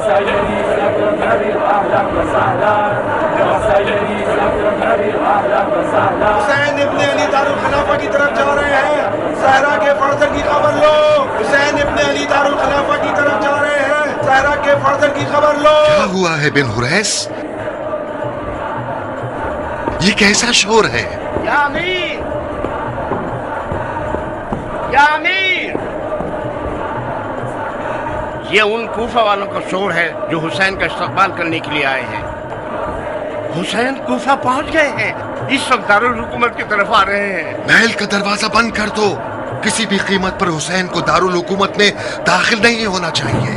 حسین ابن علی دارالخلافہ کی طرف جا رہے ہیں، صحرا کے فرزن کی خبر لو۔ حسین ابن علی دارالخلافہ کی طرف جا رہے ہیں، صحرا کے فرزن کی خبر لو۔ کیا ہوا ہے بن حریث؟ یہ کیسا شور ہے؟ یا امیر، یا امیر، یہ ان کوفہ والوں کا شور ہے جو حسین کا استقبال کرنے کے لیے آئے ہیں۔ حسین کوفہ پہنچ گئے ہیں، اس وقت دارالحکومت کی طرف آ رہے ہیں۔ محل کا دروازہ بند کر دو، کسی بھی قیمت پر حسین کو دارالحکومت میں داخل نہیں ہونا چاہیے۔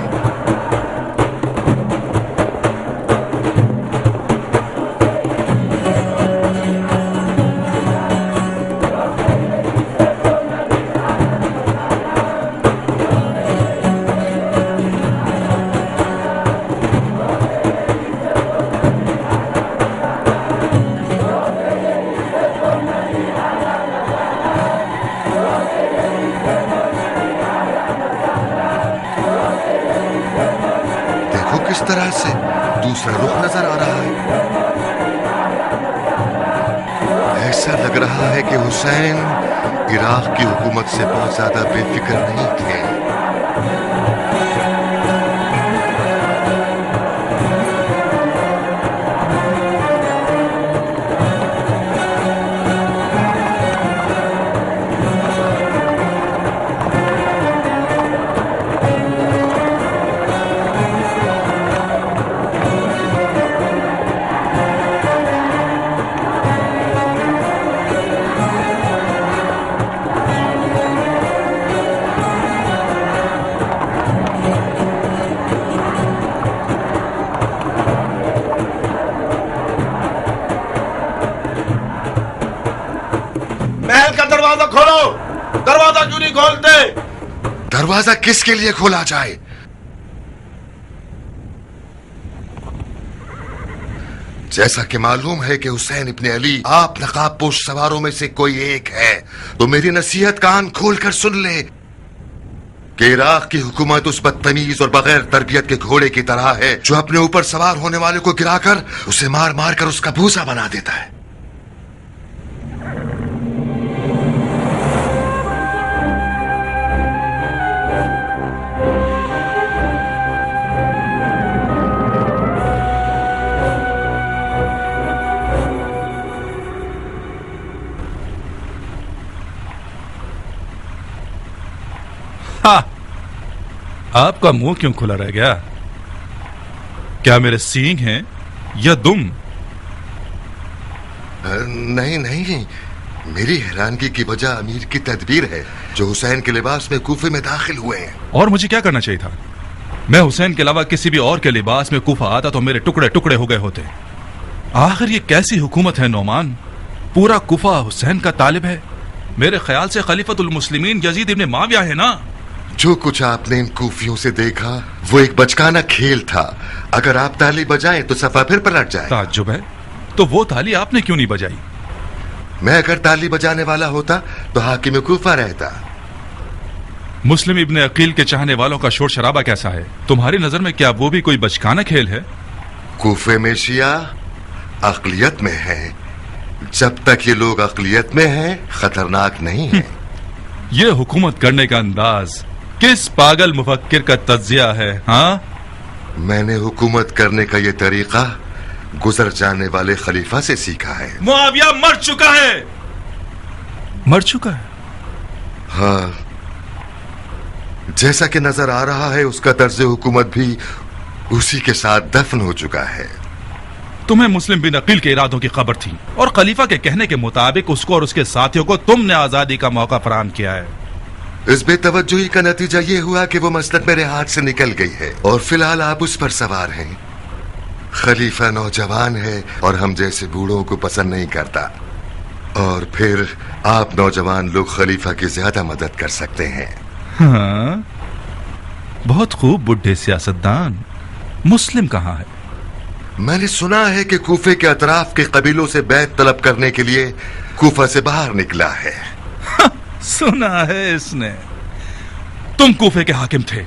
کس طرح سے دوسرا رخ نظر آ رہا ہے۔ ایسا لگ رہا ہے کہ حسین عراق کی حکومت سے بہت زیادہ بے فکر نہیں تھے۔ دروازہ کیوں نہیں کھولتے؟ دروازہ کس کے لیے کھولا جائے؟ جیسا کہ معلوم ہے کہ حسین ابن علی آپ نقاب پوش سواروں میں سے کوئی ایک ہے، تو میری نصیحت کان کھول کر سن لے کہ عراق کی حکومت اس بدتمیز اور بغیر تربیت کے گھوڑے کی طرح ہے جو اپنے اوپر سوار ہونے والے کو گرا کر اسے مار مار کر اس کا بھوسا بنا دیتا ہے۔ آپ کا منہ کیوں کھلا رہ گیا؟ کیا میرے سینگ ہیں یا دم؟ نہیں، میری حیرانگی کی وجہ امیر کی تدبیر ہے جو حسین کے لباس میں کوفے میں داخل ہوئے ہیں۔ اور مجھے کیا کرنا چاہیے تھا؟ میں حسین کے علاوہ کسی بھی اور کے لباس میں کوفہ آتا تو میرے ٹکڑے ٹکڑے ہو گئے ہوتے۔ آخر یہ کیسی حکومت ہے نعمان؟ پورا کوفہ حسین کا طالب ہے۔ میرے خیال سے خلیفۃ المسلمین یزید ابن معاویہ ہے نا؟ جو کچھ آپ نے ان کوفیوں سے دیکھا وہ ایک بچکانہ کھیل تھا۔ اگر آپ تالی بجائیں تو صفحہ پھر پلٹ جائے۔ تعجب ہے، تو وہ تالی آپ نے کیوں نہیں بجائی؟ میں اگر تالی بجانے والا ہوتا تو حاکم کوفہ رہتا۔ مسلم ابن عقیل کے چاہنے والوں کا شور شرابہ کیسا ہے؟ تمہاری نظر میں کیا وہ بھی کوئی بچکانہ کھیل ہے؟ کوفے میں شیعہ اقلیت میں ہے، جب تک یہ لوگ اقلیت میں ہیں خطرناک نہیں ہے۔ یہ حکومت کرنے کا انداز کس پاگل مفکر کا تجزیہ ہے؟ ہاں، میں نے حکومت کرنے کا یہ طریقہ گزر جانے والے خلیفہ سے سیکھا ہے۔ معاویہ مر چکا ہے۔ مر چکا ہے؟ ہاں، جیسا کہ نظر آ رہا ہے اس کا طرز حکومت بھی اسی کے ساتھ دفن ہو چکا ہے۔ تمہیں مسلم بن عقیل کے ارادوں کی خبر تھی اور خلیفہ کے کہنے کے مطابق اس کو اور اس کے ساتھیوں کو تم نے آزادی کا موقع فراہم کیا ہے۔ اس بے توجہی کا نتیجہ یہ ہوا کہ وہ مسلط میرے ہاتھ سے نکل گئی ہے اور فی الحال آپ اس پر سوار ہیں۔ خلیفہ نوجوان ہے اور ہم جیسے بوڑھوں کو پسند نہیں کرتا، اور پھر آپ نوجوان لوگ خلیفہ کی زیادہ مدد کر سکتے ہیں۔ ہاں، بہت خوب بڈھے سیاستدان۔ مسلم کہاں ہے؟ میں نے سنا ہے کہ کوفے کے اطراف کے قبیلوں سے بیعت طلب کرنے کے لیے کوفہ سے باہر نکلا ہے۔ سنا ہے اس نے۔ تم کوفے کے حاکم تھے،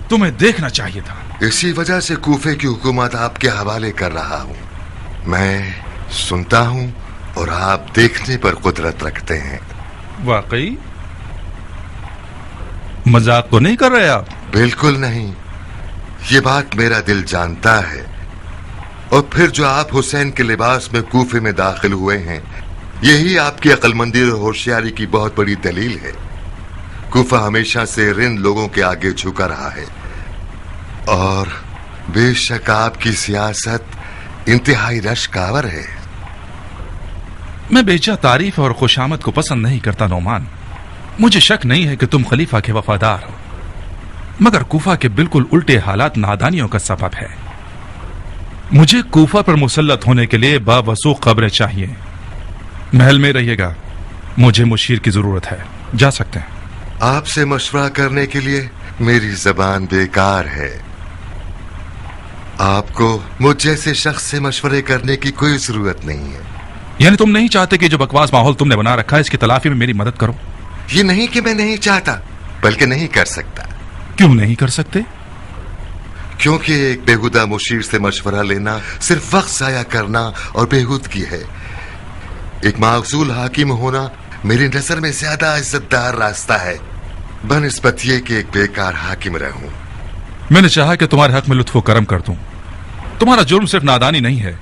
تمہیں دیکھنا چاہیے تھا۔ इसी वजह से कूफे की हुकूमत आपके हवाले कर रहा हूं। मैं सुनता हूं और आप देखने पर कुदरत रखते हैं। वाकई मजाक तो नहीं कर रहे आप? बिल्कुल नहीं, ये बात मेरा दिल जानता है। और फिर जो आप हुसैन के लिबास में कूफे में दाखिल हुए हैं, यही आपकी अक्लमंदी और होशियारी की बहुत बड़ी दलील है। कूफा हमेशा से रिंद लोगों के आगे झुका रहा है और बेशक आपकी सियासत इंतहाई रश्कावर है। मैं बेजा तारीफ और खुशामद को पसंद नहीं करता नोमान। मुझे शक नहीं है कि तुम खलीफा के वफादार हो, मगर कूफा के बिल्कुल उल्टे हालात नादानियों का सबब है। मुझे कूफा पर मुसल्लत होने के लिए बावसूख खबरें चाहिए। महल में रहिएगा, मुझे मुशीर की जरूरत है। जा सकते हैं। आपसे मशवरा करने के लिए मेरी जबान बेकार है। आपको मुझ जैसे शख्स से मशवरे करने की कोई जरूरत नहीं है। यानी तुम नहीं चाहते कि जो बकवास माहौल तुमने बना रखा है इसकी तलाफी में मेरी मदद करो? ये नहीं कि मैं नहीं चाहता, बल्कि नहीं कर सकता। क्यों नहीं कर सकते? क्योंकि एक बेहुदा मुशीर से मशवरा लेना सिर्फ वक्त जाया करना और बेहूदगी है। एक माकसूल हाकिम होना मेरी नजर में ज्यादा इज्जतदार रास्ता है बनिस्बत ये कि एक बेकार हाकिम रहूं। मैंने चाहा कि तुम्हारे हक में लुत्फ करम कर दूं। तुम्हारा जुर्म सिर्फ नादानी नहीं है,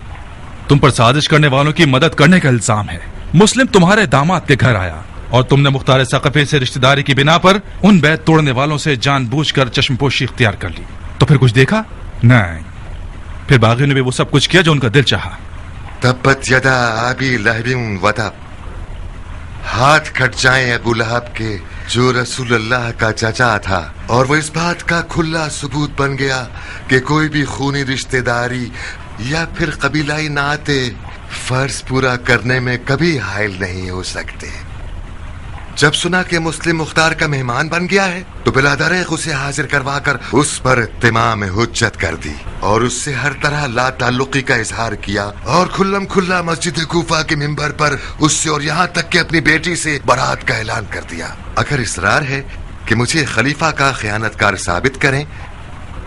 तुम पर साजिश करने वालों की मदद करने का इल्जाम है। मुस्लिम तुम्हारे दामाद के घर आया और तुमने मुख्तार सक़फ़ी से रिश्तेदारी की बिना पर उन बैत तोड़ने वालों से जानबूझकर चश्मपोशी इख्तियार कर ली। तो फिर कुछ देखा? नहीं। फिर बागी ने भी वो सब कुछ किया जो उनका दिल चाहा। तब्बत यदा अबी लहबिन व तब, हाथ कट जाए अबू लहब के जो रसूलुल्लाह का चाचा था, और वो इस बात का खुला सबूत बन गया कि कोई भी खूनी रिश्तेदारी या फिर कबीलाई नाते फर्ज पूरा करने में कभी हायल नहीं हो सकते। जब सुना कि मुस्लिम मुख्तार का मेहमान बन गया है तो बिलादरेख उसे हाजिर करवाकर उस पर इत्तिमाम हुज्जत कर दी और उससे हर तरह ला ताल्लुकी का इजहार किया और खुल्लम खुल्ला मस्जिद कूफा के मिंबर पर उससे और यहाँ तक कि अपनी बेटी से बारात का ऐलान कर दिया। अगर इसरार है कि मुझे खलीफा का खयानतकार साबित करें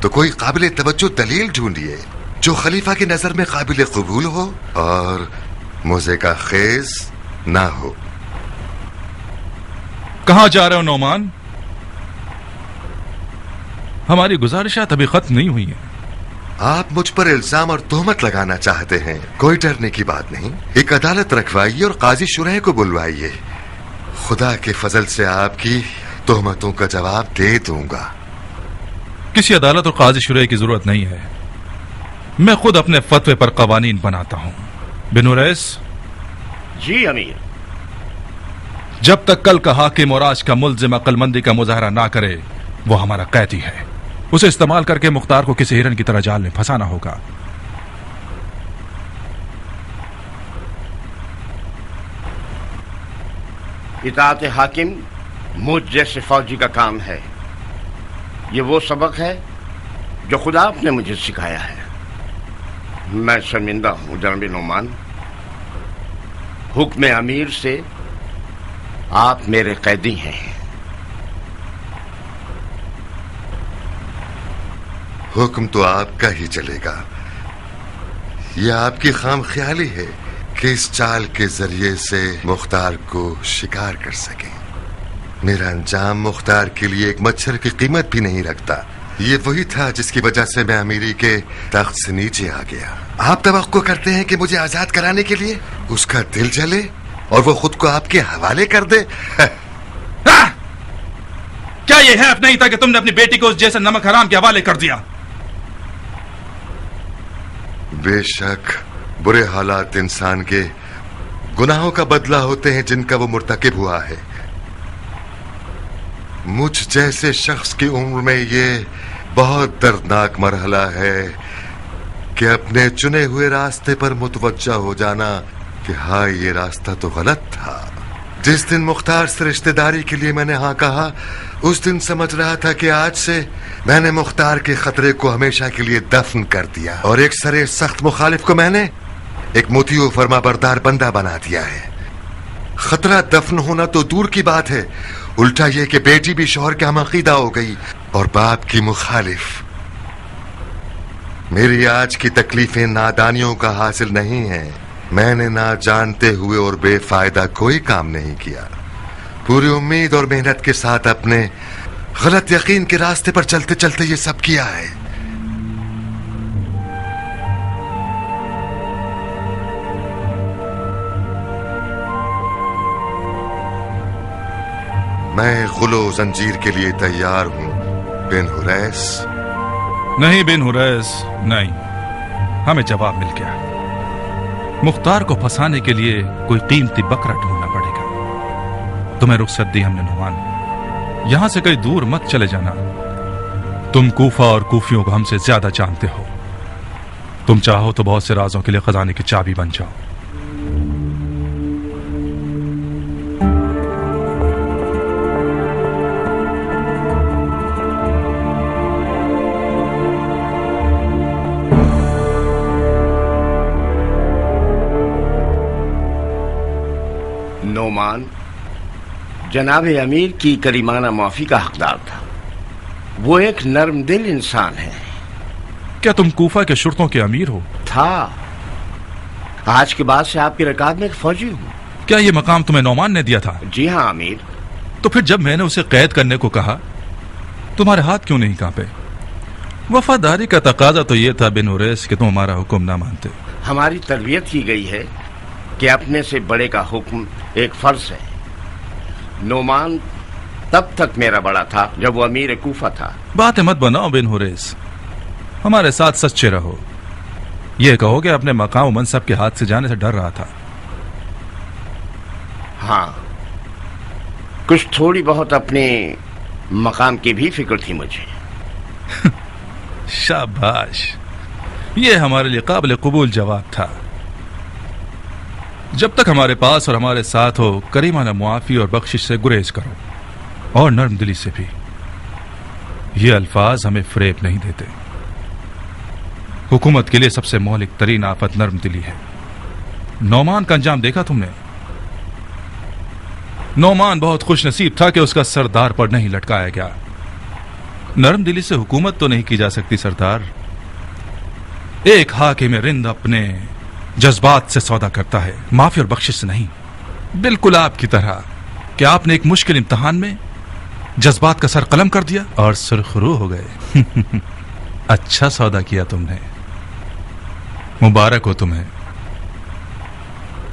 तो कोई काबिल तवज्जो दलील ढूंढिए जो खलीफा की नजर में काबिल कबूल हो और मुझे का खेज ना हो। कहां जा रहे हो नौमान? हमारी गुजारिशात अभी खत्म नहीं हुई है। आप मुझ पर इल्जाम और तोहमत लगाना चाहते हैं, कोई डरने की बात नहीं। एक अदालत रखवाइए और काजी शुरह को बुलवाइए। खुदा के फजल से आपकी तोहमतों का जवाब दे दूंगा। किसी अदालत और काजी शुरह की जरूरत नहीं है, मैं खुद अपने फतवे पर कवानीन बनाता हूं। बिन उवैस। जी अमीर। जब तक कल का हाकिम और आज का मुल्जिम अक्लमंदी का मुजाहरा ना करे वो हमारा कैदी है। उसे इस्तेमाल करके मुख्तार को किसी हिरन की तरह जाल में फंसाना होगा। इताअत हाकिम मुझ जैसे फौजी का काम है। ये वो सबक है जो खुदा आपने मुझे सिखाया है। मैं शर्मिंदा हूं जनाब नोमान। हुक्म अमीर से आप मेरे कैदी हैं। हुक्म तो आपका ही चलेगा। यह आपकी खाम ख्याली है कि इस चाल के जरिए से मुख्तार को शिकार कर सके। मेरा अंजाम मुख्तार के लिए एक मच्छर की कीमत भी नहीं रखता। ये वही था जिसकी वजह से मैं अमीरी के तख्त से नीचे आ गया। आप तवक्को करते हैं कि मुझे आजाद कराने के लिए उसका दिल जले और वो खुद को आपके हवाले कर दे? क्या ये हैफ नहीं था कि तुमने अपनी बेटी को उस जैसे नमक हराम के हवाले कर दिया? बेशक बुरे हालात इंसान के गुनाहों का बदला होते हैं जिनका वो मुर्तकिब हुआ है। मुझ जैसे शख्स की उम्र में ये बहुत दर्दनाक मरहला है कि अपने चुने हुए रास्ते पर मुतवज्जा हो जाना कि हाँ ये रास्ता तो गलत था। जिस दिन मुख्तार से रिश्तेदारी के लिए मैंने हाँ कहा उस दिन समझ रहा था कि आज से मैंने मुख्तार के खतरे को हमेशा के लिए दफन कर दिया और एक सरे सख्त मुखालिफ को मैंने एक मुतीओ फरमाबरदार बंदा बना दिया है। खतरा दफन होना तो दूर की बात है, उल्टा ये कि बेटी भी शौहर के हम अकीदा हो गई और बाप की मुखालिफ। मेरी आज की तकलीफें नादानियों का हासिल नहीं है। मैंने ना जानते हुए और बेफायदा कोई काम नहीं किया। पूरी उम्मीद और मेहनत के साथ अपने गलत यकीन के रास्ते पर चलते चलते ये सब किया है। मैं गुलो जंजीर के लिए तैयार हूं बिन हुरैस। नहीं बिन हुरैस, नहीं, हमें जवाब मिल गया। मुख्तार को फंसाने के लिए कोई कीमती बकरा ढूंढना पड़ेगा। तुम्हें रुखसत दी हमने नुमान, यहां से कहीं दूर मत चले जाना। तुम कूफा और कूफियों को हमसे ज्यादा जानते हो। तुम चाहो तो बहुत से राजों के लिए खजाने की चाबी बन जाओ। नोमान जनाब अमीर की करीमाना माफी का हकदार था। वो एक नर्म दिल इंसान है। क्या तुम कूफा के शुरतों के अमीर हो? था, आज के बाद से आपकी रकाब में एक फौजी हूँ। क्या ये मकाम तुम्हें नौमान ने दिया था? जी हाँ अमीर। तो फिर जब मैंने उसे कैद करने को कहा, तुम्हारे हाथ क्यों नहीं कांपे? वफादारी का तकाजा तो ये था बिन हुरैस कि तुम हमारा हुक्म ना मानते। हमारी तरबियत की गई है कि अपने से बड़े का हुक्म एक फर्ज है। नोमान तब तक मेरा बड़ा था जब वो अमीर कूफा था। बातें मत बनाओ बिन हुरैस, हमारे साथ सच्चे रहो। ये कहो कि अपने मकाम मनसब के हाथ से जाने से डर रहा था। हाँ, कुछ थोड़ी बहुत अपने मकाम की भी फिक्र थी मुझे। शाबाश, ये हमारे लिए काबिल कबूल जवाब था। जब तक हमारे पास और हमारे साथ हो, करीमाना मुआफी और बख्शिश से गुरेज करो, और नर्म दिली से भी। ये अल्फाज हमें फरेब नहीं देते। हुकूमत के लिए सबसे मौलिक तरीन आफत नर्म दिली है। नौमान का अंजाम देखा तुमने? नौमान बहुत खुश नसीब था कि उसका सरदार पर नहीं लटकाया गया। नर्म दिली से हुकूमत तो नहीं की जा सकती सरदार। एक हाकिम रिंद अपने जज्बात से सौदा करता है, माफी और बख्शिश से नहीं। बिल्कुल आपकी तरह कि आपने एक मुश्किल इम्तिहान में जज्बात का सर कलम कर दिया और सुरखरू हो गए। अच्छा सौदा किया तुमने, मुबारक हो तुम्हें।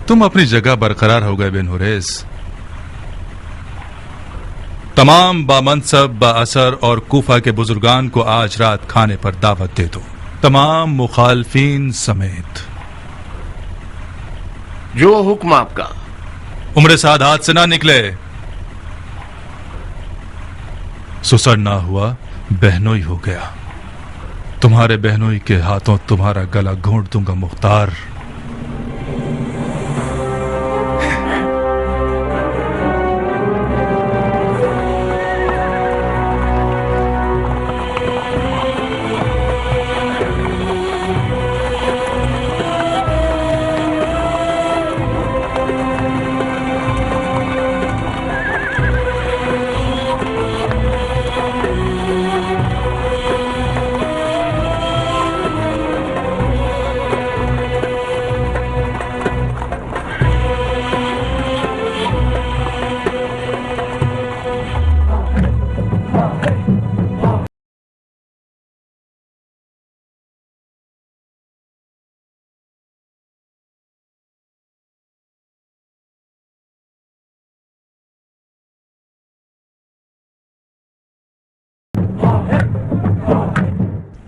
तुम अपनी जगह बरकरार हो गए बिन हुरैस। तमाम बामनसब बाअसर और कूफा के बुजुर्गान को आज रात खाने पर दावत दे दो, तमाम मुखालफीन समेत। जो हुक्म आपका। उम्र साद हाथ से ना निकले। सुसर ना हुआ, बहनोई हो गया। तुम्हारे बहनोई के हाथों तुम्हारा गला घोंट दूंगा मुख्तार।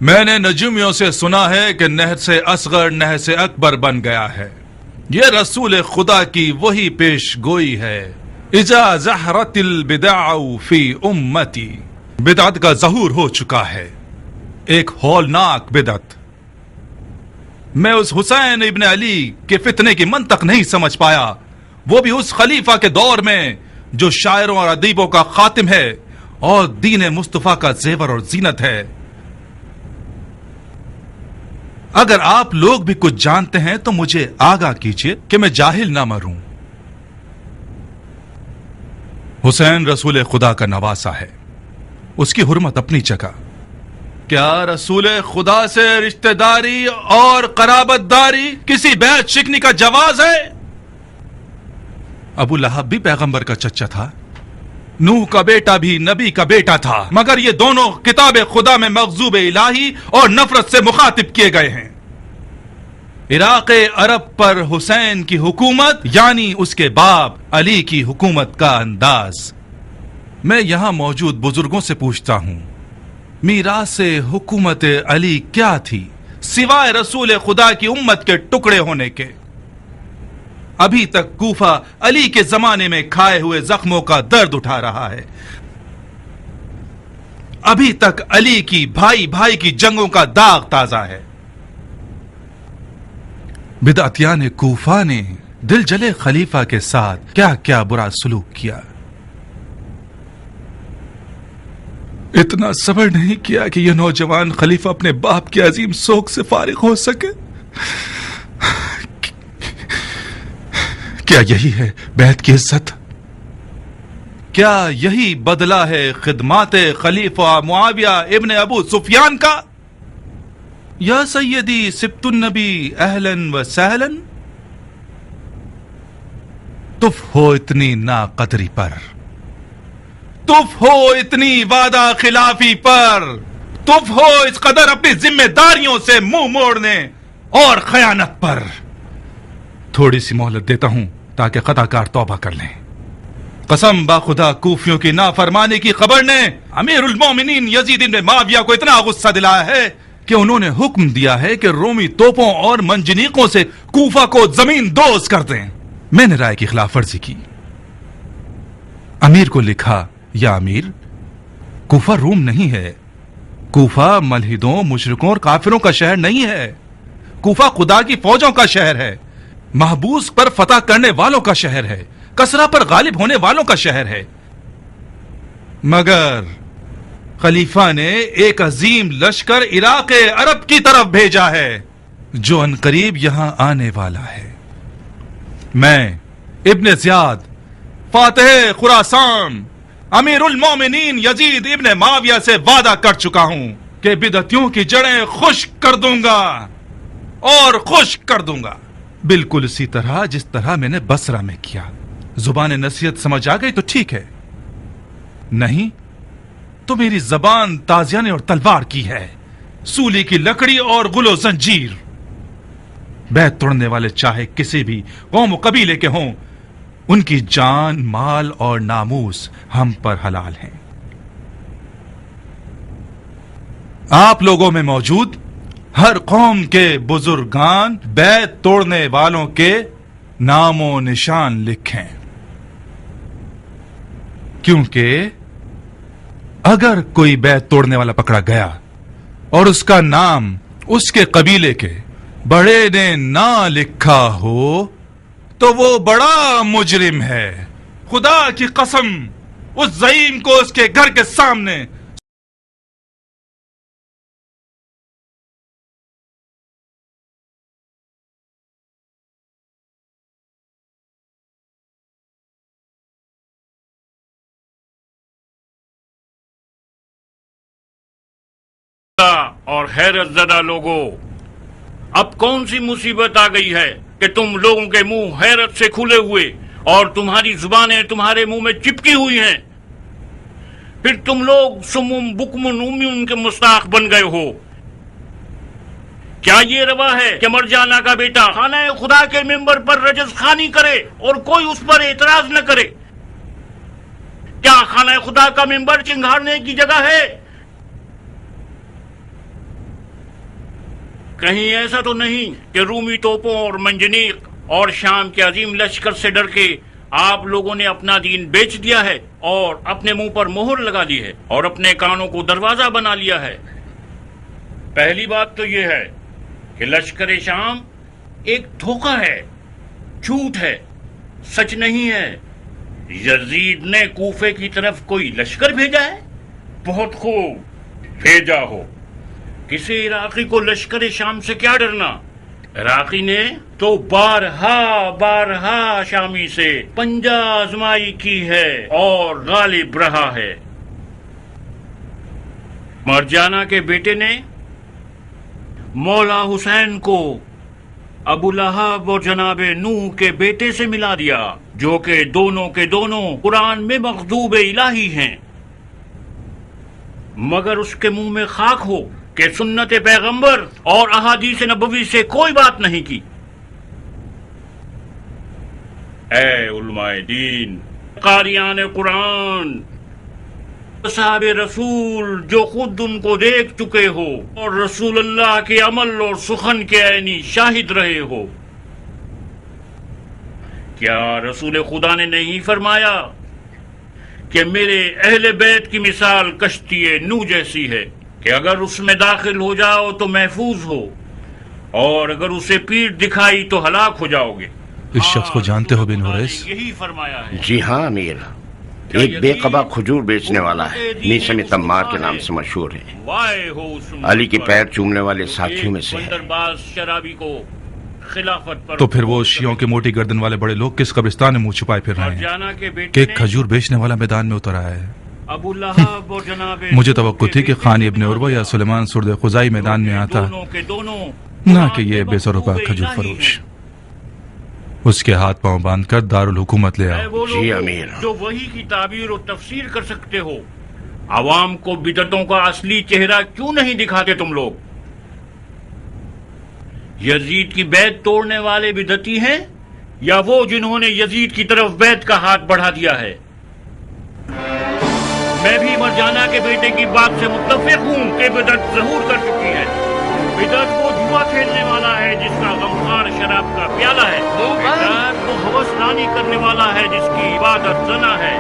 मैंने नजूमियों से सुना है कि नहर से असगर नहर से अकबर बन गया है। ये रसूल खुदा की वही पेश गोई है। इजा ज़हरतिल बिदाउ फी उम्मती, बिदअत का ज़हूर हो चुका है, एक हौलनाक बिदअत। मैं उस हुसैन इब्न अली के फितने की मंतक नहीं समझ पाया, वो भी उस खलीफा के दौर में जो शायरों और अदीबों का खातिम है और दीन मुस्तफा का जेवर और जीनत है। अगर आप लोग भी कुछ जानते हैं तो मुझे आगाह कीजिए कि मैं जाहिल ना मरूं। हुसैन रसूल खुदा का नवासा है, उसकी हुर्मत अपनी जगह, کیا رسول خدا سے رشتہ داری اور قرابت داری کسی بیعت شکنی کا جواز ہے؟ ابو لہب بھی پیغمبر کا چچا تھا، نوح کا بیٹا بھی نبی کا بیٹا تھا، مگر یہ دونوں کتاب خدا میں مغضوب الہی اور نفرت سے مخاطب کیے گئے ہیں۔ عراق عرب پر حسین کی حکومت یعنی اس کے باپ علی کی حکومت کا انداز۔ میں یہاں موجود بزرگوں سے پوچھتا ہوں، میراث حکومت علی کیا تھی سوائے رسول خدا کی امت کے ٹکڑے ہونے کے؟ ابھی تک کوفہ علی کے زمانے میں کھائے ہوئے زخموں کا درد اٹھا رہا ہے، ابھی تک علی کی بھائی بھائی کی جنگوں کا داغ تازہ ہے۔ بدعتیان کوفہ نے دل جلے خلیفہ کے ساتھ کیا کیا برا سلوک کیا، اتنا صبر نہیں کیا کہ یہ نوجوان خلیفہ اپنے باپ کی عظیم سوگ سے فارغ ہو سکے۔ کیا یہی ہے بیعت کی عزت؟ کیا یہی بدلہ ہے خدمات خلیفہ معاویہ ابن ابو سفیان کا؟ یا سیدی سبت النبی اہلن و سہلن، تف ہو اتنی ناقدری پر، تف ہو اتنی وعدہ خلافی پر، تف ہو اس قدر اپنی ذمہ داریوں سے منہ موڑنے اور خیانت پر۔ تھوڑی سی مہلت دیتا ہوں تاکہ خطا کار توبہ کر لیں۔ قسم با خدا کوفیوں کی نافرمانی کی خبر نے امیر المومنین یزید بن معاویہ کو اتنا غصہ دلایا ہے کہ انہوں نے حکم دیا ہے کہ رومی توپوں اور منجنیقوں سے کوفہ کو زمین دوز کر دیں۔ میں نے رائے کی خلاف ورزی کی، امیر کو لکھا، یا امیر، کوفہ روم نہیں ہے، کوفہ ملحدوں مشرکوں اور کافروں کا شہر نہیں ہے، کوفہ خدا کی فوجوں کا شہر ہے، محبوس پر فتح کرنے والوں کا شہر ہے، کسرا پر غالب ہونے والوں کا شہر ہے۔ مگر خلیفہ نے ایک عظیم لشکر عراق عرب کی طرف بھیجا ہے جو عنقریب یہاں آنے والا ہے۔ میں ابن زیاد فاتح خراسان امیر المومنین یزید ابن معاویہ سے وعدہ کر چکا ہوں کہ بدعتیوں کی جڑیں خشک کر دوں گا اور خشک کر دوں گا، بالکل اسی طرح جس طرح میں نے بصرہ میں کیا۔ زبان نصیحت سمجھ آ گئی تو ٹھیک ہے، نہیں تو میری زبان تازیانے اور تلوار کی ہے، سولی کی لکڑی اور غل و زنجیر۔ بیعت توڑنے والے چاہے کسی بھی قوم و قبیلے کے ہوں، ان کی جان، مال اور ناموس ہم پر حلال ہیں۔ آپ لوگوں میں موجود ہر قوم کے بزرگان بیعت توڑنے والوں کے نام و نشان لکھیں، کیونکہ اگر کوئی بیعت توڑنے والا پکڑا گیا اور اس کا نام اس کے قبیلے کے بڑے نے نہ لکھا ہو تو وہ بڑا مجرم ہے۔ خدا کی قسم، اس زعیم کو اس کے گھر کے سامنے اور حیرت زدہ لوگوں، اب کون سی مصیبت آ گئی ہے کہ تم لوگوں کے منہ حیرت سے کھلے ہوئے اور تمہاری زبانیں تمہارے منہ میں چپکی ہوئی ہیں؟ پھر تم لوگ سمم بکم عمی کے مستاق بن گئے ہو۔ کیا یہ روا ہے کہ مرجانہ کا بیٹا خانہ خدا کے ممبر پر رجز خوانی کرے اور کوئی اس پر اعتراض نہ کرے؟ کیا خانہ خدا کا ممبر چنگھاڑنے کی جگہ ہے؟ کہیں ایسا تو نہیں کہ رومی توپوں اور منجنیق اور شام کے عظیم لشکر سے ڈر کے آپ لوگوں نے اپنا دین بیچ دیا ہے اور اپنے منہ پر مہر لگا دی ہے اور اپنے کانوں کو دروازہ بنا لیا ہے؟ پہلی بات تو یہ ہے کہ لشکر شام ایک دھوکہ ہے، جھوٹ ہے، سچ نہیں ہے۔ یزید نے کوفے کی طرف کوئی لشکر بھیجا ہے؟ بہت خوب، بھیجا ہو۔ کسی عراقی کو لشکر شام سے کیا ڈرنا؟ عراقی نے تو بارہا شامی سے پنجہ آزمائی کی ہے اور غالب رہا ہے۔ मरजाना के बेटे ने मौला हुसैन को अबू लहब और जनाबे नूह के बेटे से मिला दिया, जो कि दोनों के दोनों कुरान में मखदूब इलाही हैं, मगर उसके मुंह में खाक हो कि सुन्नत पैगंबर और अहादीस नबवी से कोई बात नहीं की। ऐ उलमाए दीन, कारियान कुरान, साहब रसूल जो खुद उनको देख चुके हो और रसूल अल्लाह के अमल और सुखन के ऐनी शाहिद रहे हो, क्या रसूल खुदा ने नहीं फरमाया कि मेरे अहले बैत की मिसाल कश्ती नूह जैसी है कि अगर उसमें दाखिल हो जाओ तो महफूज हो और अगर उसे पीठ दिखाई तो हलाक हो जाओगे। इस शख्स को जानते हो बिन हुरैस? यही फरमाया है। जी हाँ अमीर, एक बेकबा खजूर बेचने वाला है, मीसम तम्मार के नाम से मशहूर है। वाहे हो उस अली के पैर चूमने वाले साथियों में से है। बंदरबाज शराबी को खिलाफत पर तो फिर वो शियों के मोटी गर्दन वाले बड़े लोग किस कब्रिस्तान में मुंह छुपाए फिर रहे हैं मरजाना के कि बेटे एक खजूर बेचने वाला मैदान में उतर आया है? अबू लहब और जनाबे मुझे तवक्को थी कि खान इब्न उर्वा या सुलेमान सुर्द खुजाई मैदान में आता, दोनों के दोनों ना कि ये बेसरुपा खजूर फरोश। उसके हाथ पांव बांधकर दारुल हुकूमत ले आओ। जी अमीर। जो वही की ताबीर और तफसीर कर सकते हो, आवाम को बिदतों का असली चेहरा क्यों नहीं दिखाते तुम लोग? यजीद की बैत तोड़ने वाले बिदती हैं या वो जिन्होंने यजीद की तरफ बैत का हाथ बढ़ा दिया है? मैं भी मरजाना के बेटे की बात से मुत्तफिक हूं कि बिदत ज़हूर कर चुकी है। बिदत वो जुआ खेलने वाला है जिसका गमखार शराब का प्याला है। बिदत वो हवसरानी करने वाला है जिसकी इबादत ज़ना है।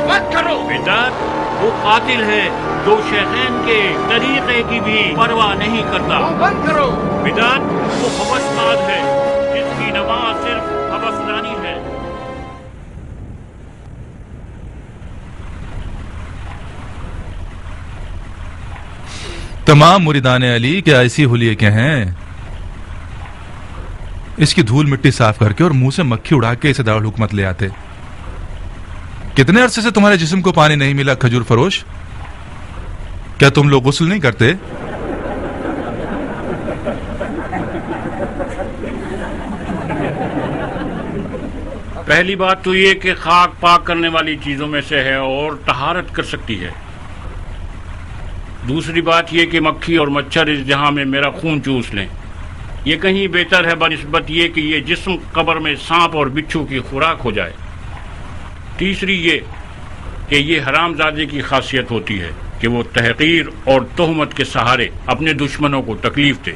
मत करो। बिदत वो कातिल है जो शेखैन के तरीके की भी परवाह नहीं करता। बंद करो। बिदत वो हवसबाज है जिसकी नमाज सिर्फ हवसरानी है। तमाम मुरीदान अली क्या ऐसी हुलिये के हैं? इसकी धूल मिट्टी साफ करके और मुंह से मक्खी उड़ा के इसे दारुल हुकूमत ले आते। कितने अरसे से तुम्हारे जिस्म को पानी नहीं मिला खजूर फरोश? क्या तुम लोग गुस्ल नहीं करते? पहली बात तो ये कि खाक पाक करने वाली चीजों में से है और तहारत कर सकती है। दूसरी बात यह कि मक्खी और मच्छर इस जहां में मेरा खून चूस लें, ये कहीं बेहतर है बनिस्बत ये कि ये जिस्म कब्र में सांप और बिच्छू की खुराक हो जाए। तीसरी ये कि ये हरामजादे की खासियत होती है कि वो तहकीर और तोहमत के सहारे अपने दुश्मनों को तकलीफ दे,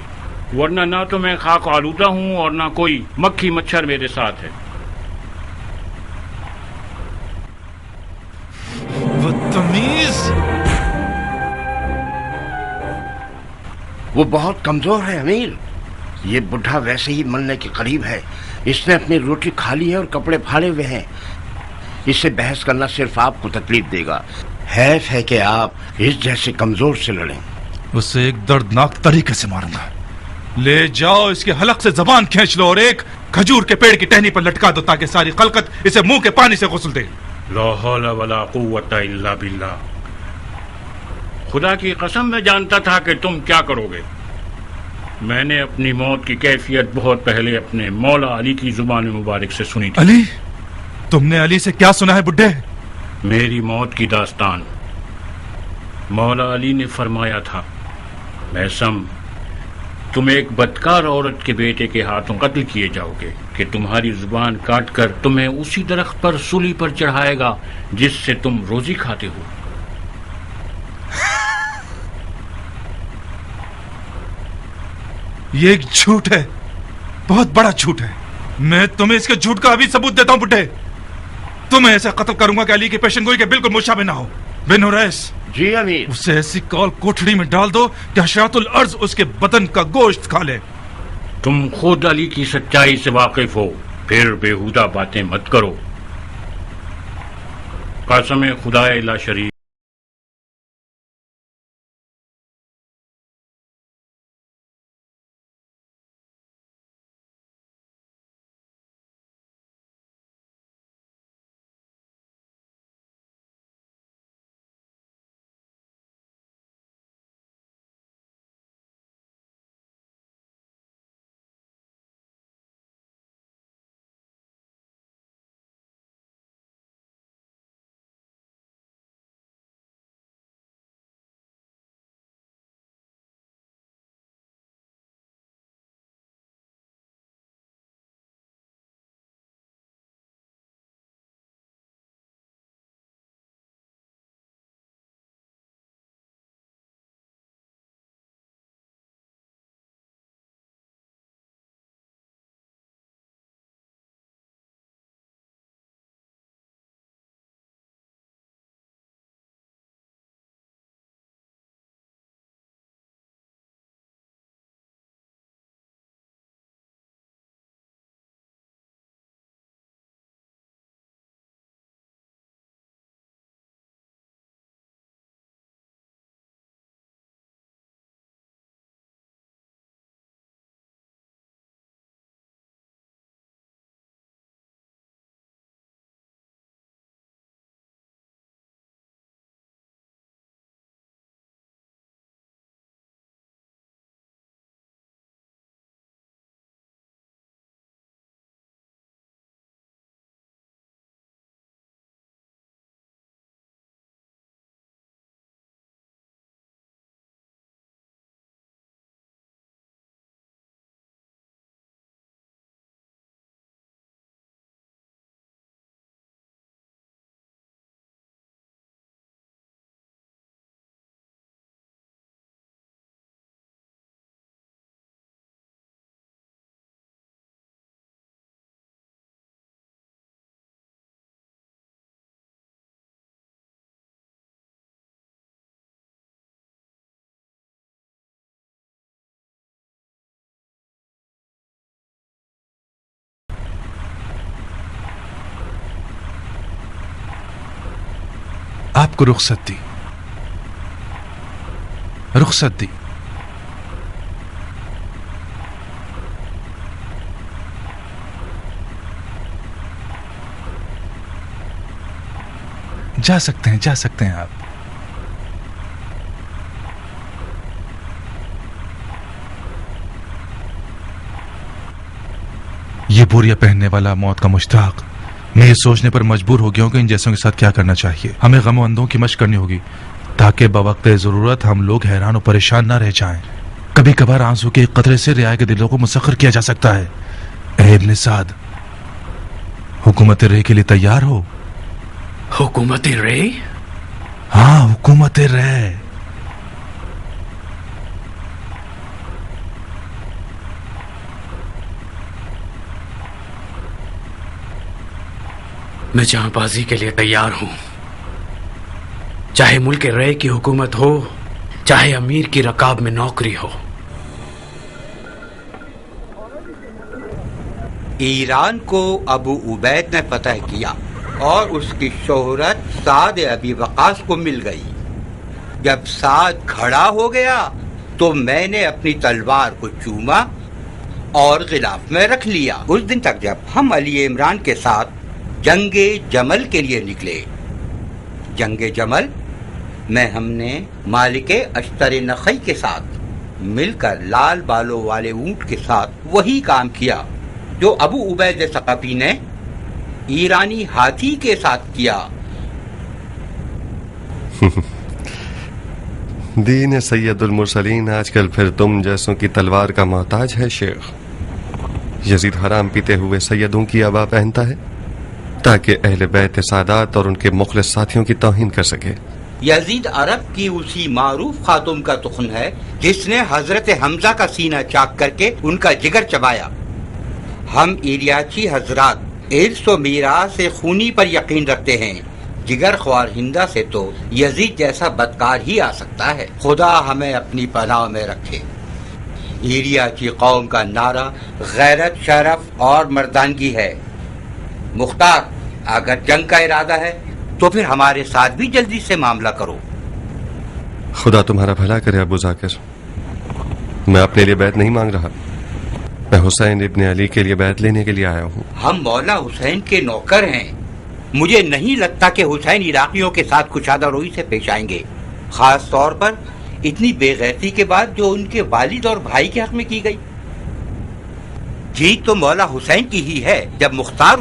वरना ना तो मैं खाक आलूदा हूं और ना कोई मक्खी मच्छर मेरे साथ है। बदतमीज! वो बहुत कमजोर है अमीर। ये बुढ़ा वैसे ही मरने के करीब है। इसने अपनी रोटी खा ली है और कपड़े फाड़े हुए हैं। इससे बहस करना सिर्फ आपको तकलीफ देगा। हैफ है कि आप इस जैसे कमजोर से लड़ें। उसे एक दर्दनाक तरीके से मारूंगा। ले जाओ, इसके हलक से जबान खींच लो और एक खजूर के पेड़ की टहनी पर लटका दो ताकि सारी खलकत इसे मुंह के पानी से गुस्ल दे। ला हौला वला कुव्वता इल्ला बिल्लाह। खुदा की कसम मैं जानता था कि तुम क्या करोगे। मैंने अपनी मौत की कैफियत बहुत पहले अपने मौला अली की जुबान मुबारक से सुनी थी। अली? तुमने अली से क्या सुना है बुड्ढे? मेरी मौत की दास्तान। मौला अली ने फरमाया था, मैसम, तुम एक बदकार औरत के बेटे के हाथों कत्ल किए जाओगे कि तुम्हारी जुबान काट कर तुम्हें उसी दरख्त पर सूली पर चढ़ाएगा जिससे तुम रोजी खाते हो। ये एक झूठ है, बहुत बड़ा झूठ है। मैं तुम्हें इसके झूठ का अभी सबूत देता हूं बुड्ढे। तुम्हें ऐसा कत्ल करूंगा कि अली की पेशनगोई के बिल्कुल मुशाबे ना हो। बिन हुरैस, जी अमीर। उसे ऐसी कौल कोठड़ी में डाल दो कि हशरातुल अर्ज उसके बदन का गोश्त खा ले। तुम खुद अली की सच्चाई से वाकिफ हो, फिर बेहुदा बातें मत करो। कसम खुदाए ला शरीक। آپ کو رخصت دی، رخصت دی۔ جا سکتے ہیں، جا سکتے ہیں آپ۔ یہ بوریا پہننے والا موت کا مشتاق میں یہ سوچنے پر مجبور ہو گیا ہوں کہ ان جیسوں کے ساتھ کیا کرنا چاہیے۔ ہمیں غم و اندوں کی مشق کرنی ہوگی تاکہ بوقت ضرورت ہم لوگ حیران و پریشان نہ رہ جائیں۔ کبھی کبھار آنسو کے ایک قطرے سے رعایا کے دلوں کو مسخر کیا جا سکتا ہے۔ اے ابن سعد، حکومت رے کے لیے تیار ہو؟ حکومت رے؟ ہاں، حکومت رے۔ میں جہاں بازی کے لیے تیار ہوں، چاہے ملک رے کی حکومت ہو، چاہے امیر کی رکاب میں نوکری ہو۔ ایران کو ابو عبید نے فتح کیا اور اس کی شہرت سعد ابی وقاص کو مل گئی۔ جب سعد کھڑا ہو گیا تو میں نے اپنی تلوار کو چوما اور غلاف میں رکھ لیا۔ اس دن تک جب ہم علی عمران کے ساتھ جنگ جمل کے لیے نکلے۔ جنگ جمل میں ہم نے مالک اشتر نخی کے ساتھ مل کر لال بالوں والے اونٹ کے ساتھ وہی کام کیا جو ابو عبید ثقفی نے ایرانی ہاتھی کے ساتھ کیا۔ دین سید المرسلین آج کل پھر تم جیسوں کی تلوار کا محتاج ہے شیخ۔ یزید حرام پیتے ہوئے سیدوں کی عبا پہنتا ہے تاکہ اہل بیت سادات اور ان کے مخلص ساتھیوں کی توہین کر سکے۔ یزید عرب کی اسی معروف خاتون کا تخن ہے جس نے حضرت حمزہ کا سینہ چاک کر کے ان کا جگر چبایا۔ ہم ایریاچی حضرات ارث و میراث سے خونی پر یقین رکھتے ہیں۔ جگر خوار ہندا سے تو یزید جیسا بدکار ہی آ سکتا ہے۔ خدا ہمیں اپنی پناہ میں رکھے۔ ایریاچی قوم کا نعرہ غیرت، شرف اور مردانگی ہے۔ مختار، اگر جنگ کا ارادہ ہے تو پھر ہمارے ساتھ بھی جلدی سے معاملہ کرو۔ خدا تمہارا بھلا کرے ابو ذاکر۔ میں اپنے لیے بیعت نہیں مانگ رہا، میں حسین ابن علی کے لیے بیعت لینے کے لیے آیا ہوں۔ ہم مولا حسین کے نوکر ہیں۔ مجھے نہیں لگتا کہ حسین عراقیوں کے ساتھ کشادہ روی سے پیش آئیں گے، خاص طور پر اتنی بے غیرتی کے بعد جو ان کے والد اور بھائی کے حق میں کی گئی۔ جیت تو مولا حسین کی ہی ہے جب مختار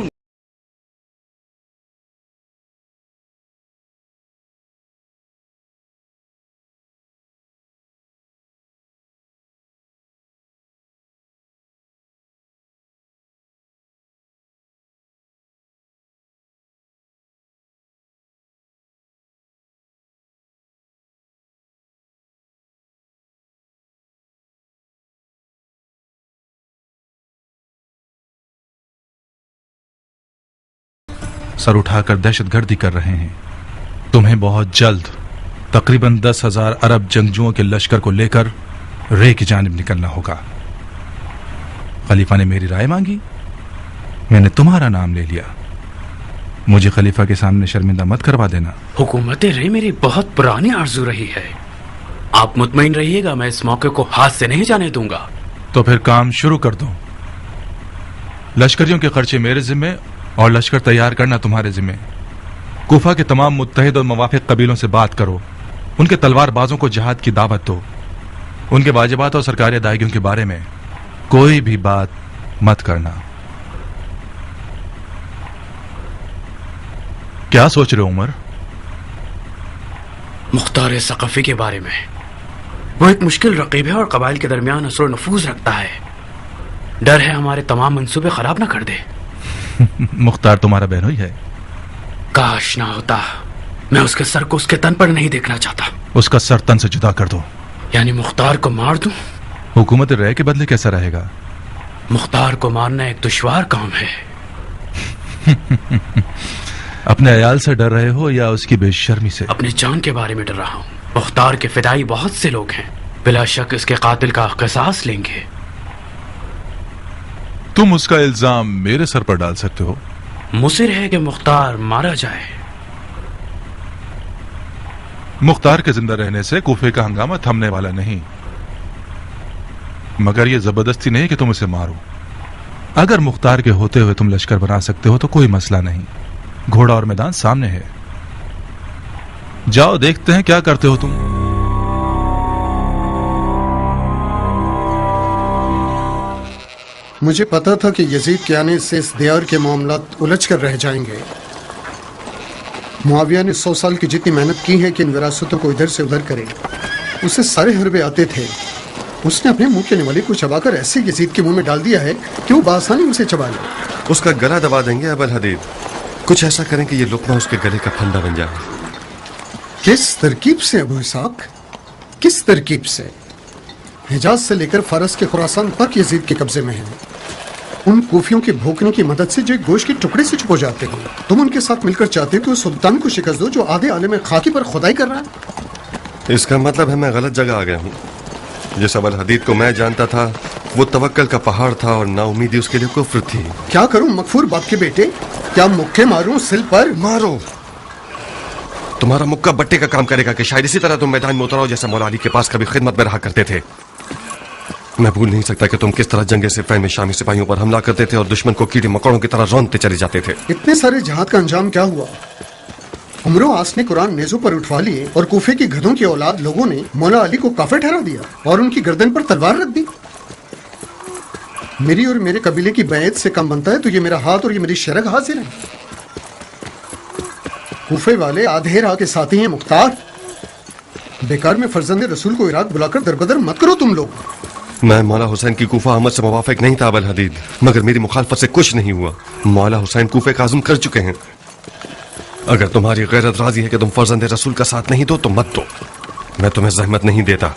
سر اٹھا کر دہشت گردی کر رہے ہیں۔ تمہیں بہت جلد تقریباً 10,000 عرب جنگجوؤں کے لشکر کو لے کر رے کی جانب نکلنا ہوگا۔ خلیفہ نے میری رائے مانگی، میں نے تمہارا نام لے لیا۔ مجھے خلیفہ کے سامنے شرمندہ مت کروا دینا۔ حکومت رے میری بہت پرانی آرزو رہی ہے، آپ مطمئن رہیے گا میں اس موقع کو ہاتھ سے نہیں جانے دوں گا۔ تو پھر کام شروع کر دو۔ لشکریوں کے خرچے میرے ذمہ اور لشکر تیار کرنا تمہارے ذمہ۔ کوفہ کے تمام متحد اور موافق قبیلوں سے بات کرو، ان کے تلوار بازوں کو جہاد کی دعوت دو، ان کے واجبات اور سرکاری ادائیگیوں کے بارے میں کوئی بھی بات مت کرنا۔ کیا سوچ رہے ہو عمر؟ مختار ثقفی کے بارے میں۔ وہ ایک مشکل رقیب ہے اور قبائل کے درمیان اثر و نفوذ رکھتا ہے۔ ڈر ہے ہمارے تمام منصوبے خراب نہ کر دے۔ مختار تمہارا بہنوئی ہے۔ کاش نہ ہوتا، میں اس کے سر کو اس کے تن پر نہیں دیکھنا چاہتا۔ اس کا سر تن سے جدا کر دو۔ یعنی مختار کو مار دوں؟ حکومت رے کے بدلے کیسا رہے گا؟ مختار کو مارنا ایک دشوار کام ہے۔ اپنے عیال سے ڈر رہے ہو یا اس کی بے شرمی سے؟ اپنی جان کے بارے میں ڈر رہا ہوں۔ مختار کے فدائی بہت سے لوگ ہیں، بلا شک اس کے قاتل کا قصاص لیں گے۔ تم اس کا الزام میرے سر پر ڈال سکتے ہو۔ مصر ہے کہ مختار مارا جائے۔ मुख्तार के जिंदा रहने से कूफे का हंगामा थमने वाला नहीं, मगर ये जबरदस्ती नहीं कि तुम इसे मारो। अगर मुख्तार के होते हुए तुम लश्कर बना सकते हो तो कोई मसला नहीं, घोड़ा और मैदान सामने है। जाओ देखते हैं क्या करते हो तुम। मुझे पता था कि यजीद के आने से इस दियार के मामलात उलझ कर रह जाएंगे। मुआविया ने 100 साल की जितनी मेहनत की है कि इन विरासतों को इधर से उधर करे, उसे सारे हरबे आते थे। उसने अपने मुंह के निवाले को चबाकर ऐसे यजीद के मुंह में डाल दिया है कि वो बासानी उसे चबा ले। उसका गला दबा देंगे अबल हदीद। कुछ ऐसा करें कि ये लुकमा उसके गले का फंदा बन जाए। किस तरकीब से अबू इसाक, किस तरकीब से? हिजाज से लेकर फारस के खुरासान तक यजीद के कब्जे में है। उन कूफियों के भोंकने की मदद से जो गोश्त के टुकड़े से छुप हो जाते हैं, तुम उनके साथ मिलकर चाहते हो कि उस सुल्तान को शिकस्त दो जो आधे आलम खाकी पर खुदाई कर रहा है। इसका मतलब है मैं गलत जगह आ गया हूँ। जिस अबल हदीद को मैं जानता था वो तवक्कल का पहाड़ था और नाउमीदी उसके लिए कुफ्र थी। क्या करूं मगफूर बाप के बेटे? क्या मुक्के मारूं सिल पर? मारो। तुम्हारा मुक्का बट्टे का काम करेगा कि शायद इसी तरह तुम मैदान में उतराओ जैसे मौला अली के पास कभी खिदमत में रहा करते थे। मैं भूल नहीं सकता कि तुम किस तरह जंगे सिपाही में शामी सिपाहियों पर हमला करते थे और दुश्मन को कीड़े मकोड़ों की तरह रौंदते चले जाते थे। इतने सारे जहाद का अंजाम क्या हुआ? उमरो आस ने कुरान नेज़ों पर उठवा लिए और कूफे की गधों की औलाद लोगों ने मौला अली को काफिर ठहरा दिया और उनकी गर्दन पर तलवार रख दी। मेरी और मेरे कबीले की बैत से कम बनता है तो ये मेरा हाथ और ये मेरी शरग हाजिर है। कूफे वाले आधे राह के साथी हैं मुख्तार। बेकार में फर्जंद रसूल को इराक बुलाकर दरबदर मत करो तुम लोग। मैं मौला हुसैन की कूफा अहमद से मुवाफिक नहीं था अबल हदीद, मगर मेरी मुखालफत से कुछ नहीं हुआ। मौला हुसैन कूफे का आज़म कर चुके हैं। अगर तुम्हारी गैरत राजी है कि तुम फर्जंद रसूल का साथ नहीं दो तो मत दो, मैं तुम्हें जहमत नहीं देता।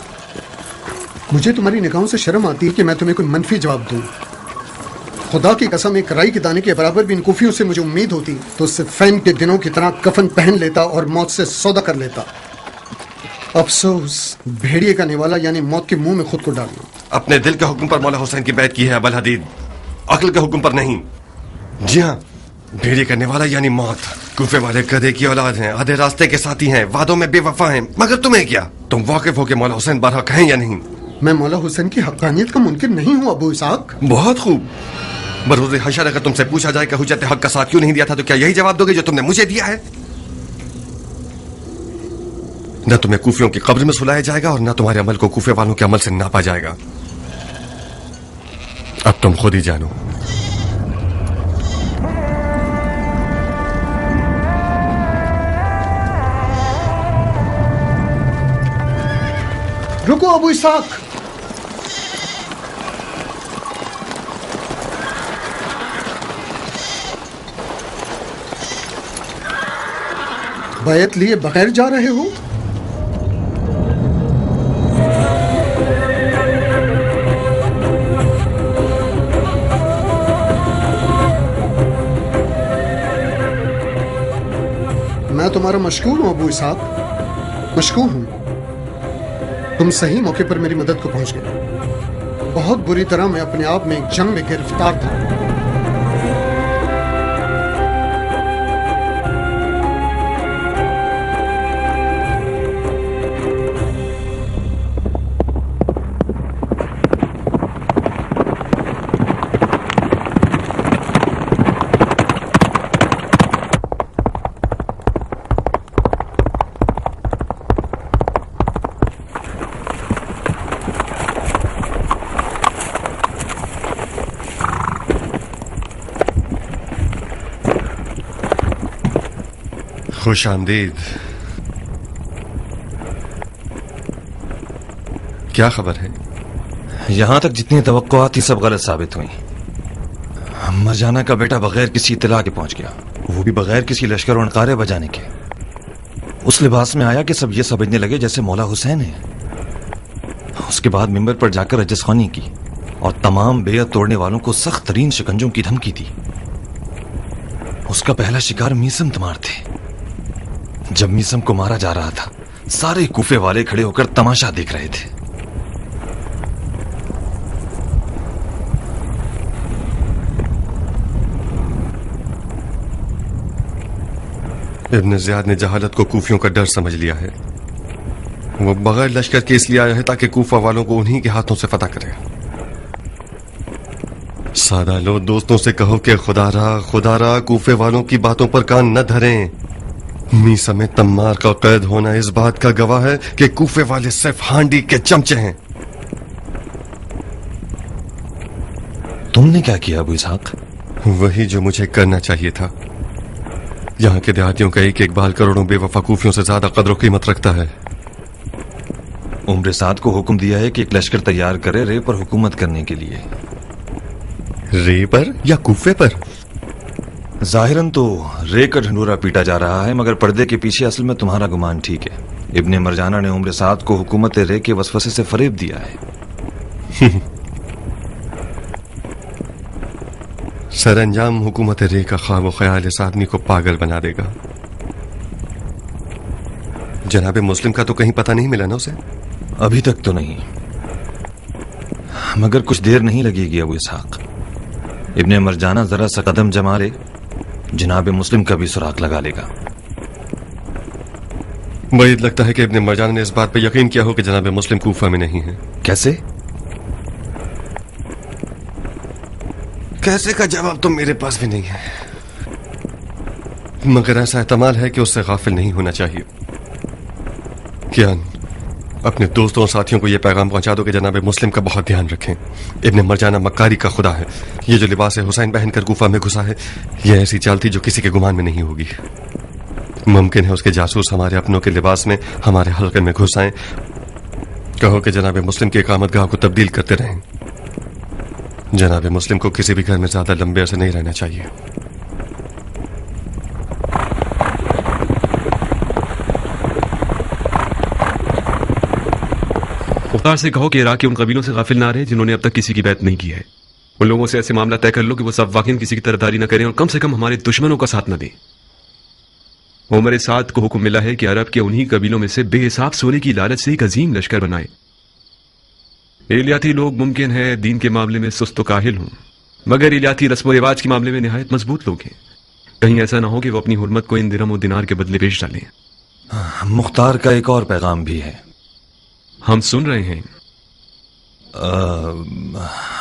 मुझे तुम्हारी निगाहों से शर्म आती है कि मैं तुम्हें कोई मनफी जवाब दूं। खुदा की कसम, एक राई के दाने के बराबर भी इन कूफियों से मुझे उम्मीद होती तो सिफ़ैन के दिनों की तरह कफन पहन लेता और मौत से सौदा कर लेता। अफसोस, भेड़िए का निवाला यानी मौत के मुंह में खुद को डालना। अपने दिल के हुक्म पर मौला हुसैन की बैत की है अबल हदीद, अक्ल के हुक्म पर नहीं। जी हाँ, भेड़िए का निवाला यानी मौत। कूफे वाले गधे की औलाद हैं, आधे रास्ते के साथी हैं, वादों में बेवफा हैं, मगर तुम्हें क्या? तुम वाकिफ हो कि मौला हुसैन बरहक हैं या नहीं? मैं मौला हुसैन की हक्कानियत का मुनकिर नहीं हूँ अबू इसाक। बहुत खूब। बरोज़ हशर अगर तुमसे पूछा जाए कि हुज्जत हक का साथ क्यों नहीं दिया था तो क्या यही जवाब दोगे जो तुमने मुझे दिया है? न तुम्हें कूफियों की कब्र में सुलाया जाएगा और न तुम्हारे अमल को कूफे वालों के अमल से नापा जाएगा। अब तुम खुद ही जानो। रुको अबू इसाक। बैत लिए बगैर जा रहे हो? मैं तुम्हारा मशकूर हूं अबू इसाक, मशकूर हूं। तुम सही मौके पर मेरी मदद को पहुंच गए। बहुत बुरी तरह मैं अपने आप में एक जंग में गिरफ्तार था। खुश आमदीद। क्या खबर है? यहां तक जितनी तवक्कुआत थी सब गलत साबित हुई। मरजाना का बेटा बगैर किसी इत्तला के पहुंच गया, वो भी बगैर किसी लश्कर और नकारे बजाने के। उस लिबास में आया कि सब ये समझने लगे जैसे मौला हुसैन है। उसके बाद मिंबर पर जाकर रजसखानी की और तमाम बेयत तोड़ने वालों को सख्त तरीन शिकंजों की धमकी दी। उसका पहला शिकार मीसम तमार थे। जब मीसम को मारा जा रहा था सारे कूफे वाले खड़े होकर तमाशा देख रहे थे। इब्न ज़ियाद ने जहालत को कूफियों का डर समझ लिया है। وہ بغیر لشکر کے اس لیے آیا ہے تاکہ کوفہ والوں کو انہی کے ہاتھوں سے فتح کرے. سادہ لو دوستوں سے کہو کہ خدا را کوفے والوں کی باتوں پر کان نہ دھریں. میسا میں تمار کا قید ہونا اس بات کا گواہ ہے کہ کوفے والے صرف ہانڈی کے چمچے ہیں. تم نے کیا کیا ابو اسحاق؟ وہی جو مجھے کرنا چاہیے تھا. یہاں کے دیہاتیوں کا ایک بال کروڑوں بے وفا کوفیوں سے زیادہ قدر و قیمت رکھتا ہے. عمر سعد کو حکم دیا ہے کہ ایک لشکر تیار کرے رے پر حکومت کرنے کے لیے. رے پر یا کوفے پر؟ ظاہراً تو رے کا ڈھنڈورا پیٹا جا رہا ہے، مگر پردے کے پیچھے اصل میں تمہارا گمان ٹھیک ہے. ابن مرجانہ نے عمر سعد کو حکومت رے کے وسوسے سے فریب دیا ہے. سر انجام حکومت رے کا خواب و خیال اس آدمی کو پاگل بنا دے گا. جناب مسلم کا تو کہیں پتہ نہیں ملا نا اسے؟ ابھی تک تو نہیں، مگر کچھ دیر نہیں لگے گی ابو اسحاق. ابن مرجانہ ذرا سا قدم جما لے، جناب مسلم کا بھی سراغ لگا لے گا. بعید لگتا ہے کہ ابن مرجانہ نے اس بات پہ یقین کیا ہو کہ جناب مسلم کوفہ میں نہیں ہے. کیسے؟ کیسے کا جواب تو میرے پاس بھی نہیں ہے، مگر ایسا احتمال ہے کہ اس سے غافل نہیں ہونا چاہیے. کیا اپنے دوستوں اور ساتھیوں کو یہ پیغام پہنچا دو کہ جناب مسلم کا بہت دھیان رکھیں. ابن مرجانہ مکاری کا خدا ہے. یہ جو لباس حسین پہن کر کوفہ میں گھسا ہے، یہ ایسی چال تھی جو کسی کے گمان میں نہیں ہوگی. ممکن ہے اس کے جاسوس ہمارے اپنوں کے لباس میں ہمارے حلقے میں گھس آئیں. کہو کہ جناب مسلم کی اقامت گاہ کو تبدیل کرتے رہیں. جناب مسلم کو کسی بھی گھر میں زیادہ لمبے عرصے نہیں رہنا چاہیے. مختار سے کہو کہ عراق کے ان قبیلوں سے غافل نہ رہے جنہوں نے اب تک کسی کی بیعت نہیں کی ہے. ان لوگوں سے ایسے معاملہ طے کر لو کہ وہ سب واقعی کسی کی طرفداری نہ کریں اور کم سے کم ہمارے دشمنوں کا ساتھ نہ دیں. عمر سعد کو حکم ملا ہے کہ عرب کے انہی قبیلوں میں سے بے حساب سونے کی لالچ سے ایک عظیم لشکر بنائے. ایلیاتی لوگ ممکن ہے دین کے معاملے میں سست و کاہل ہوں، مگر ایلیاتی رسم و رواج کے معاملے میں نہایت مضبوط لوگ ہیں. کہیں ایسا نہ ہو کہ وہ اپنی حرمت کو ان درہم و دینار کے بدلے بیچ ڈالیں. مختار کا ایک اور پیغام بھی ہے. ہم سن رہے ہیں.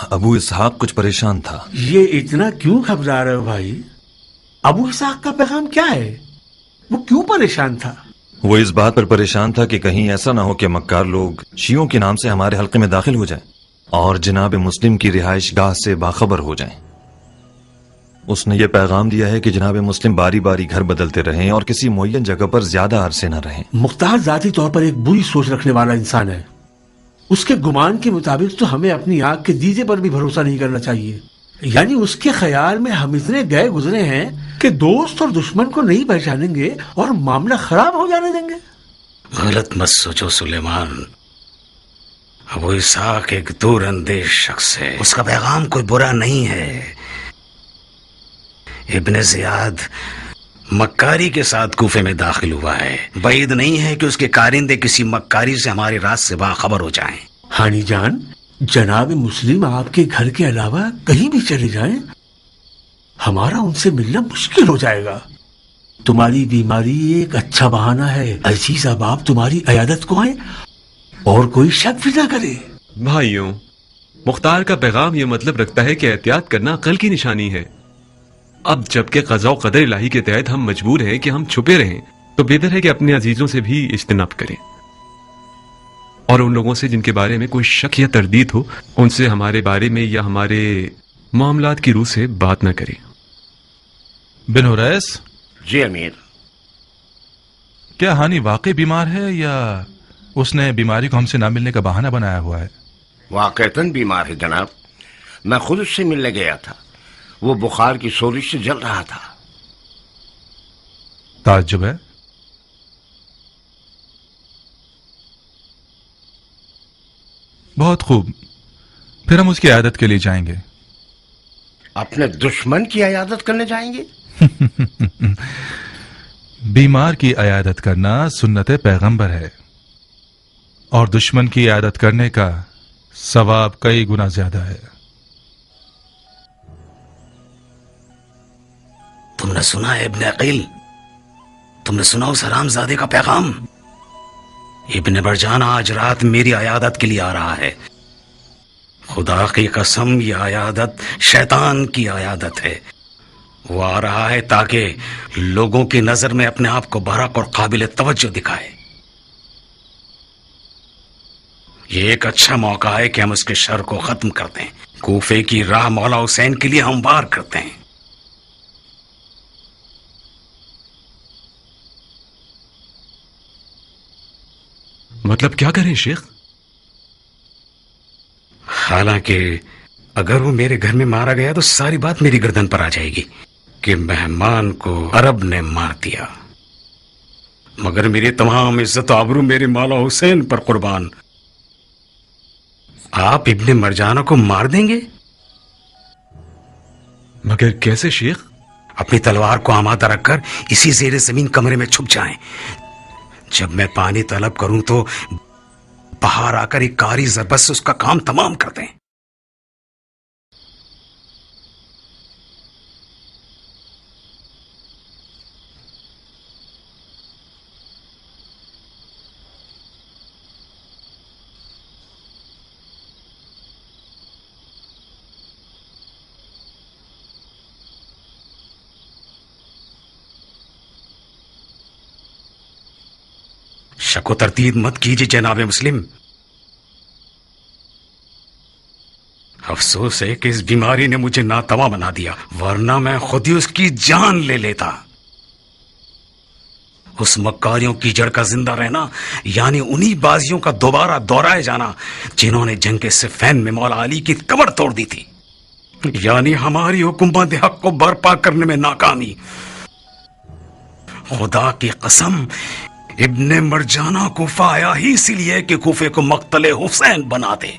ابو اسحاق کچھ پریشان تھا. یہ اتنا کیوں گھبرا رہے ہو بھائی؟ ابو اسحاق کا پیغام کیا ہے؟ وہ کیوں پریشان تھا؟ وہ اس بات پر پریشان تھا کہ کہیں ایسا نہ ہو کہ مکار لوگ شیعوں کے نام سے ہمارے حلقے میں داخل ہو جائیں اور جناب مسلم کی رہائش گاہ سے باخبر ہو جائیں. اس نے یہ پیغام دیا ہے کہ جناب مسلم باری باری گھر بدلتے رہیں اور کسی معین جگہ پر زیادہ عرصے نہ رہیں. مختار ذاتی طور پر ایک بری سوچ رکھنے والا انسان ہے. اس کے گمان کے مطابق تو ہمیں اپنی آنکھ کے دیدے پر بھی بھروسہ نہیں کرنا چاہیے. یعنی اس کے خیال میں ہم اتنے گئے گزرے ہیں کہ دوست اور دشمن کو نہیں پہچانیں گے اور معاملہ خراب ہو جانے دیں گے. غلط مت سوچو سلیمان. ابو اسحاق ایک دور اندیش شخص ہے. اس کا پیغام کوئی برا نہیں ہے. ابن زیاد مکاری کے ساتھ کوفے میں داخل ہوا ہے. بعید نہیں ہے کہ اس کے کارندے کسی مکاری سے ہمارے راز سے باخبر ہو جائیں. ہانی جان، جناب مسلم آپ کے گھر کے علاوہ کہیں بھی چلے جائیں، ہمارا ان سے ملنا مشکل ہو جائے گا. تمہاری بیماری ایک اچھا بہانہ ہے. عزیز احباب تمہاری عیادت کو آئیں اور کوئی شک بھی نہ کرے. بھائیوں، مختار کا پیغام یہ مطلب رکھتا ہے کہ احتیاط کرنا عقل کی نشانی ہے. اب جبکہ قضاء و قدر الہی کے تحت ہم مجبور ہیں کہ ہم چھپے رہیں، تو بہتر ہے کہ اپنے عزیزوں سے بھی اجتناب کریں، اور ان لوگوں سے جن کے بارے میں کوئی شک یا تردید ہو ان سے ہمارے بارے میں یا ہمارے معاملات کی روح سے بات نہ کریں. بن حریث. جی امیر. کیا ہانی واقعی بیمار ہے یا اس نے بیماری کو ہم سے نہ ملنے کا بہانہ بنایا ہوا ہے؟ واقعتاً بیمار ہے جناب. میں خود اس سے ملنے گیا تھا. وہ بخار کی سوزش سے جل رہا تھا. تعجب ہے. بہت خوب، پھر ہم اس کی عیادت کے لیے جائیں گے. اپنے دشمن کی عیادت کرنے جائیں گے؟ بیمار کی عیادت کرنا سنت پیغمبر ہے، اور دشمن کی عیادت کرنے کا ثواب کئی گنا زیادہ ہے. تم نے سنا ہے ابن عقیل؟ تم نے سنا اس حرام زادے کا پیغام؟ ابن مرجان آج رات میری عیادت کے لیے آ رہا ہے. خدا کی قسم یہ عیادت شیطان کی عیادت ہے. وہ آ رہا ہے تاکہ لوگوں کی نظر میں اپنے آپ کو برحق اور قابل توجہ دکھائے. یہ ایک اچھا موقع ہے کہ ہم اس کے شر کو ختم کر دیں. کوفے کی راہ مولا حسین کے لیے ہموار کرتے ہیں. مطلب کیا کریں شیخ؟ حالانکہ اگر وہ میرے گھر میں مارا گیا تو ساری بات میری گردن پر آ جائے گی کہ مہمان کو عرب نے مار دیا. مگر میری تمام عزت و آبرو میرے مولا حسین پر قربان. آپ ابن مرجانہ کو مار دیں گے؟ مگر کیسے شیخ؟ اپنی تلوار کو آمادہ رکھ کر اسی زیر زمین کمرے میں چھپ جائیں. جب میں پانی طلب کروں تو باہر آ کر ایک کاری ضربت سے اس کا کام تمام کر دیں. شک و تردید مت کیجیے جناب مسلم. افسوس ہے کہ اس بیماری نے مجھے ناتواں بنا دیا، ورنہ میں خود ہی اس کی جان لے لیتا. اس مکاریوں کی جڑ کا زندہ رہنا یعنی انہی بازیوں کا دوبارہ دہرائے جانا جنہوں نے جنگ کے صفین میں مولا علی کی کمر توڑ دی تھی، یعنی ہماری حکومت حق کو برپا کرنے میں ناکامی. خدا کی قسم ابن مرجانہ کوفہ آیا ہی اسی لیے کہ کوفے کو مقتل حسین بنا دے.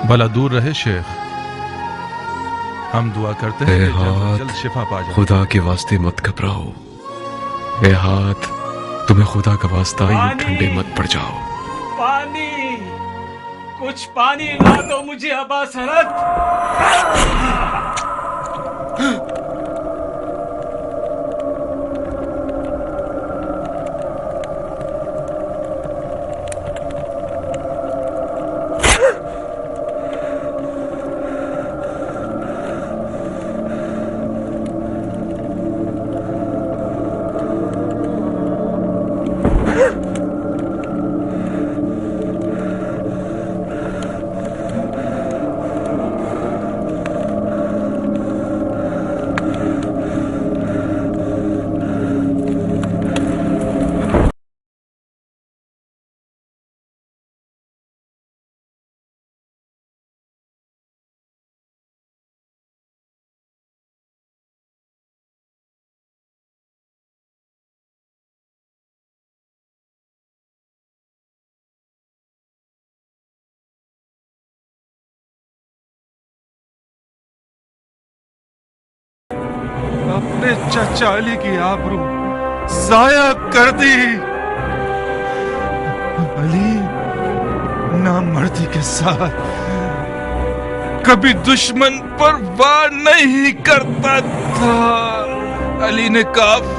بھلا دور رہے شیخ، ہم دعا کرتے ہیں کہ جلد جلد شفا پا جائے. خدا کے واسطے مت گھبراؤ. اے ہاتھ، تمہیں خدا کا واسطہ یوں ٹھنڈے مت پڑ جاؤ. پانی، کچھ پانی لا دو مجھے ابا سرت. اپنے چچا علی کی آبرو ضائع کر دی. علی نامردی کے ساتھ कभी दुश्मन पर वार नहीं करता था। अली ने कहा